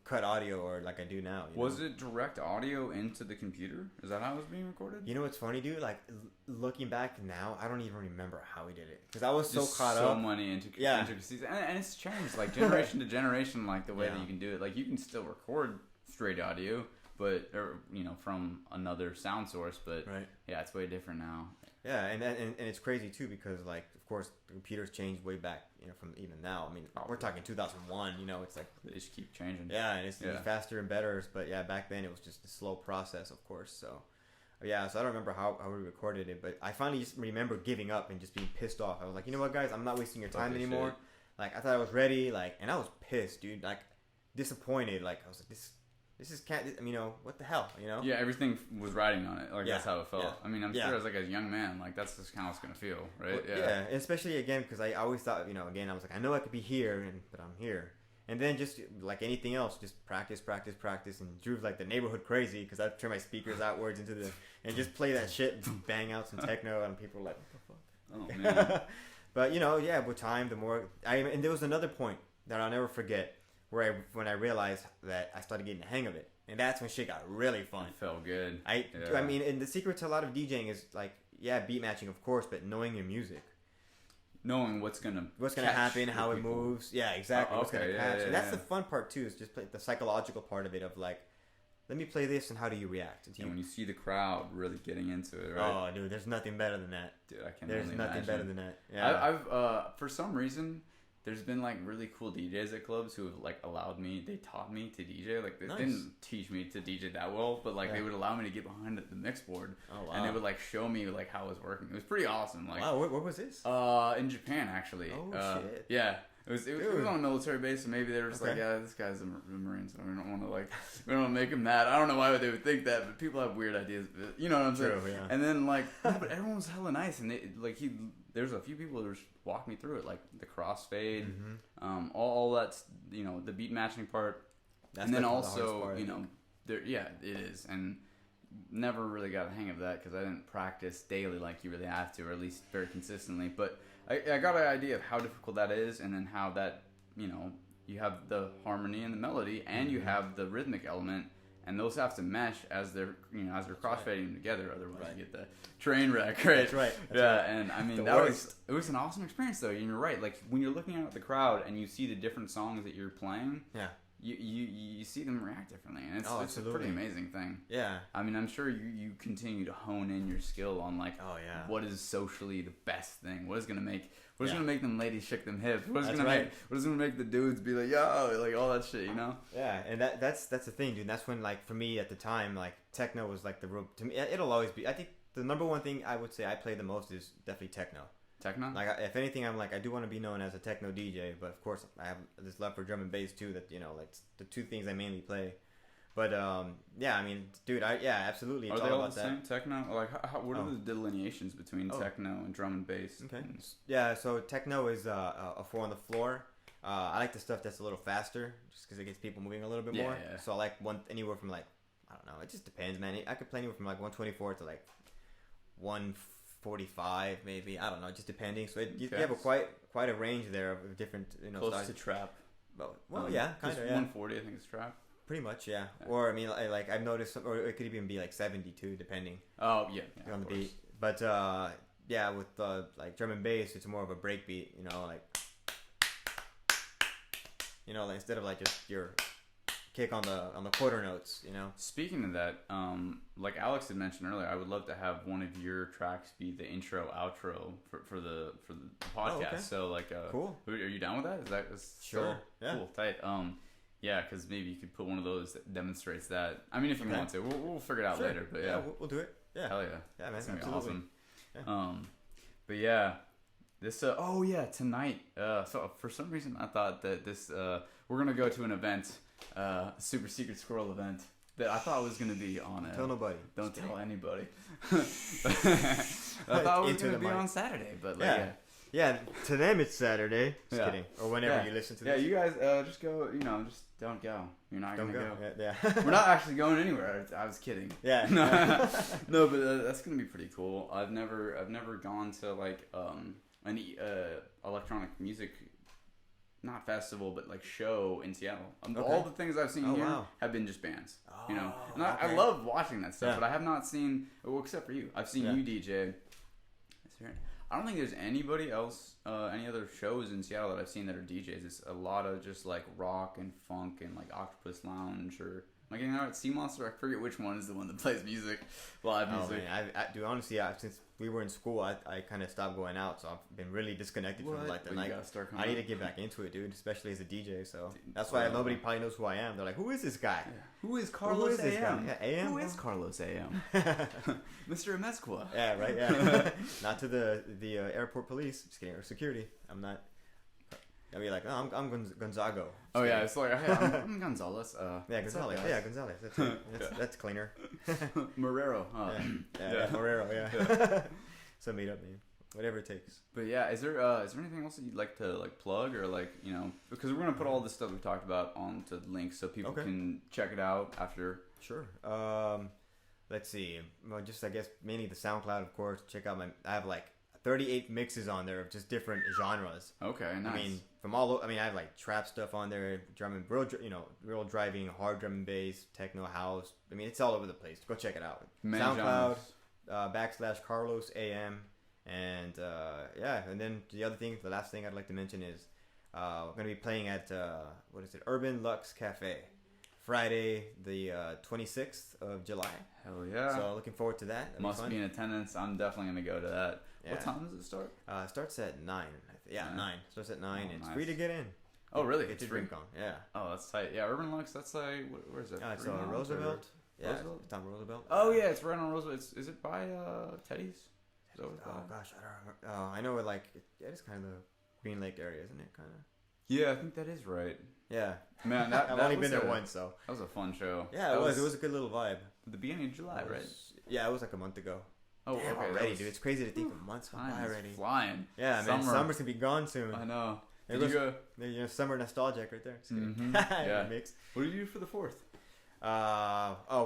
cut audio or like I do now. You Was know? it direct audio into the computer? Is that how it was being recorded? You know what's funny, dude? Like looking back now, I don't even remember how we did it because I was so Just caught so up. many Yeah. intricacies, and it's changed like generation to generation, like the way Yeah. that you can do it. Like you can still record straight audio, but or you know from another sound source, but Right. yeah, it's way different now. Yeah, and it's crazy too because like of course the computers changed way back, you know, from even now. I mean, we're talking 2001. You know, it's like They just keep changing. yeah, and it's Yeah. faster and better. But yeah, back then it was just a slow process, of course. So Yeah, so I don't remember how we recorded it, but I finally just remember giving up and just being pissed off. I was like, you know what, guys, I'm not wasting your time anymore. Shit. Like, I thought I was ready, like, and I was pissed, dude. Like, disappointed. Like, I was like, this is can't. You know, what the hell, you know? Yeah, everything was riding on it. Like, that's how it felt. Yeah. I mean, I'm sure as like a young man, like that's just how it's gonna feel, right? Well, yeah, and especially again because I always thought, you know, again I was like, I know I could be here, but I'm here. And then just like anything else, just practice, and Drew's like the neighborhood crazy because I turn my speakers outwards into the and just play that shit, bang out some techno, and people are like, what the fuck? Oh man. But you know, yeah, with time, the more and there was another point that I'll never forget where when I realized that I started getting the hang of it, and that's when shit got really fun. It felt good. I mean, and the secret to a lot of DJing is like, yeah, beat matching, of course, but knowing your music. Knowing what's gonna happen, how it moves, yeah, exactly. What's gonna catch, and that's the fun part too. Is just play the psychological part of it. Of like, let me play this, and how do you react? And when you see the crowd really getting into it, right? Oh, dude, there's nothing better than that. Dude, I can't. There's nothing imagine. better than that. Yeah, I've for some reason, there's been like really cool DJs at clubs who have like allowed me. They taught me to DJ. Like they didn't teach me to DJ that well, but like they would allow me to get behind the mix board. Oh, wow. And they would like show me like how it was working. It was pretty awesome. Like wow, where was this? In Japan actually. Oh shit. Yeah. It was on a military base, so maybe they were just like, yeah, this guy's a Marine, so we don't want to make him mad. I don't know why they would think that, but people have weird ideas. But you know what I'm saying? True, yeah. And then like, but everyone was hella nice, and there's a few people who just walked me through it, like the crossfade, all that, you know, the beat matching part, and then also part, you know, it is, and never really got the hang of that because I didn't practice daily like you really have to, or at least very consistently, but. I got an idea of how difficult that is, and then how that, you know, you have the harmony and the melody, and you have the rhythmic element, and those have to mesh as they're crossfading together. Otherwise, you get the train wreck, right? That's right. And I mean, it was an awesome experience, though. And you're right. Like when you're looking at the crowd and you see the different songs that you're playing, you see them react differently, and it's a pretty amazing thing. Yeah. I mean, I'm sure you continue to hone in your skill on like, what is socially the best thing? What is gonna make them ladies shake them hips? What is gonna make the dudes be like, yo, like all that shit, you know? Yeah, and that's the thing, dude. That's when, like, for me at the time, like techno was like the real, to me. It'll always be. I think the number one thing I would say I play the most is definitely techno. Techno? Like, if anything, I'm like, I do want to be known as a techno DJ, but of course, I have this love for drum and bass too. That, you know, like the two things I mainly play. But yeah, I mean, dude, absolutely. It's are they all about the same techno? Like, what are the delineations between techno and drum and bass? Okay. Yeah, so techno is a 4 on the floor. I like the stuff that's a little faster, just because it gets people moving a little bit more. Yeah. So I like anywhere from like, I don't know, it just depends, man. I could play anywhere from like 124 to like 145, maybe. I don't know, just depending. So you have quite a range there of different, you know, close styles. to trap. Well, yeah, kind of. 140, I think it's trap. Pretty much, yeah. Or I mean, like I've noticed, or it could even be like 72, depending. Oh yeah, on the beat. But yeah, with like drum and bass, it's more of a break beat. You know, like like, instead of like just your kick on the quarter notes. You know. Speaking of that, like Alex had mentioned earlier, I would love to have one of your tracks be the intro outro for the podcast. Oh, okay. So like, cool. Are you down with that? Sure. Yeah. Cool. Tight. Yeah, because maybe you could put one of those that demonstrates that. I mean, if you want to, we'll figure it out later. But yeah, we'll do it. Yeah, hell yeah, yeah, man, that's gonna absolutely. be awesome. Yeah. But yeah, this. Tonight. So for some reason, I thought that this. We're gonna go to an event, super secret squirrel event that I thought was gonna be on. Tell nobody. Don't tell anybody. I thought it was gonna be on Saturday, but like, yeah, to them it's Saturday. Just kidding. Or whenever you listen to this. Yeah, you guys just go. Just don't go. You're not gonna go. Yeah. We're not actually going anywhere. I was kidding. Yeah. No, but that's gonna be pretty cool. I've never gone to like any electronic music, not festival, but like show in Seattle. All the things I've seen here have been just bands. And I love watching that stuff, but I have not seen, well, except for you. I've seen you DJ. I don't think there's anybody else, any other shows in Seattle that I've seen that are DJs. It's a lot of just like rock and funk and like Octopus Lounge or Am I getting that right? Sea Monster? I forget which one is the one that plays music, live Oh music. man, I do honestly. Since we were in school, I kind of stopped going out, so I've been really disconnected from like the But you night. gotta start coming I need out. to get back into it, dude. Especially as a DJ, so Dude, that's why so- nobody probably knows who I am. They're like, "Who is this guy?" Who is Carlos is this AM? guy? Yeah, AM, Who huh? is Carlos AM? Mr. Amezcua. Yeah, right. Yeah, not to the airport police. Just kidding. Or security. I'm not. I'll be like, oh, I'm Gonzago. Oh Just yeah, kidding. it's like, hey, I'm Gonzalez. Yeah, what's up, Gonzalez. guys? Yeah, Gonzalez. That's it. That's cleaner. Marrero. Yeah, Morero. Yeah. So meet up, man. Whatever it takes. But yeah, is there anything else that you'd like to like plug or like because we're gonna put all this stuff we talked about onto links so people Okay. can check it out after. Sure. Let's see. Well, just I guess mainly the SoundCloud, of course. Check out I have like 38 mixes on there of just different genres. Okay, nice. I mean, I have like trap stuff on there, real driving, hard drum and bass, techno house. I mean, it's all over the place. Go check it out. Many SoundCloud, genres. / Carlos AM, and and then the last thing I'd like to mention is we're gonna be playing at Urban Lux Cafe, Friday the 26th of July. Hell yeah. So looking forward to that. That'll Must fun. be in attendance. I'm definitely gonna go to that. Yeah. What time does it start? It starts at 9. Yeah. 9. Starts at 9. Oh, It's nice. free to get in. Oh really? Get It's your free. drink on. Yeah. Oh, that's tight. Yeah, Urban Lux. That's like where is it? It's Fremont or- Roosevelt. Yeah, Roosevelt? it's on Roosevelt. Oh yeah, it's right on Roosevelt. Is it by Teddy's? Is that what it's Oh by? gosh, I don't remember. I know it's kind of the Green Lake area, isn't it? Kind of. Yeah, I think that is right. Yeah. Man, that I've that only was been there a- once, so. That was a fun show. Yeah, That it was. It was a good little vibe. the beginning of July, It right? was- Yeah, it was like a month ago. Oh, Damn, okay. already, dude. It's crazy to think of months gone by Time is already. flying. Yeah, man. Summer's gonna be gone soon. I know. It Did was, you go? summer nostalgic right there. Just kidding. Mhm, yeah. Mix. What did you do for the 4th?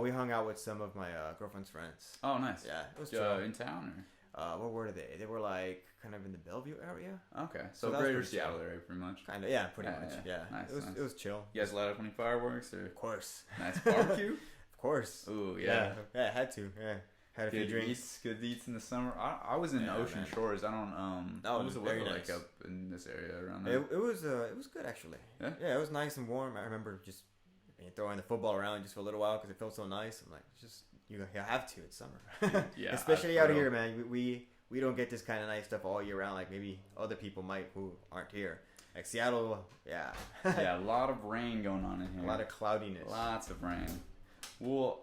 We hung out with some of my girlfriend's friends. Oh, nice. Yeah, it was chill. In town Where were they? They were like kind of in the Bellevue area. or? Okay, So so that was Greater pretty chill. Seattle area, pretty much. Kind of, yeah, pretty Yeah, much. yeah. Yeah, Nice, it nice. was chill. You guys let out any fireworks or Of course, nice barbecue? of course. Ooh, yeah. Yeah, had to. Yeah, had a few Good drinks. eats, good eats in the summer. I was in Yeah, Ocean man. Shores. I don't Oh, what was the very weather nice. like up in this area around there? It was good actually. Yeah? Yeah, it was nice and warm. I remember just throwing the football around just for a little while because it felt so nice. I'm like, just you have to. It's summer. Yeah, Especially for out real. here, man. We don't get this kind of nice stuff all year round. Like maybe other people might who aren't here. Like Seattle, yeah. Yeah, a lot of rain going on in here. A lot of cloudiness. Lots of rain. Well,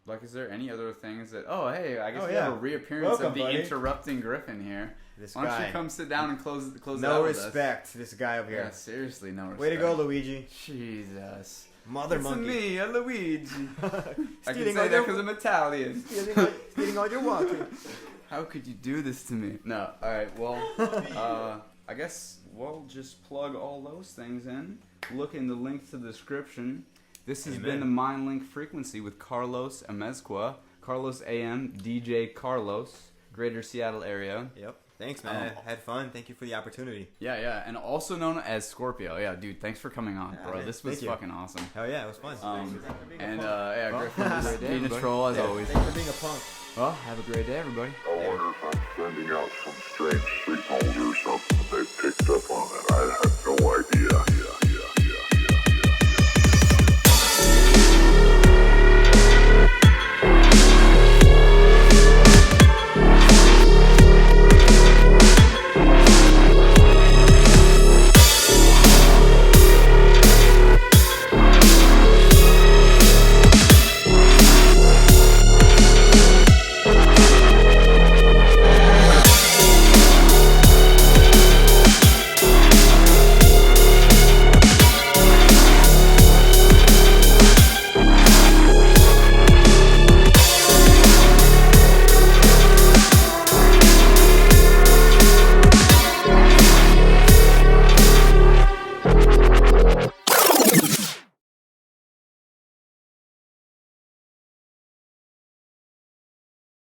like, is there any other things that? Oh, hey, I guess Oh, we yeah. have a reappearance Welcome, of the buddy. interrupting Griffin here. This Why don't guy. you come sit down and close it No out with us? respect. This guy over Yeah, here. seriously, no respect. Way to go, Luigi. Jesus. Mother It's monkey. me, a Luigi. I can Stealing say all that your- because I'm Italian. Stealing all your water. How could you do this to me? No. All right. Well, I guess we'll just plug all those things in. Look in the link to the description. This has Amen. been the Mind Link Frequency with Carlos Amezcua. Carlos AM, DJ Carlos, Greater Seattle area. Yep. Thanks, man. Had fun. Thank you for the opportunity. Yeah, yeah. And also known as Scorpio. Yeah, dude, thanks for coming on, Yeah, bro. man. This was Thank you. fucking awesome. Hell yeah, it was fun. And yeah, Well, Griffin have a was great day, being a everybody. troll as Yeah, always. Thanks for being a punk. Well, have a great day, everybody. I wonder if I'm sending out some strange signal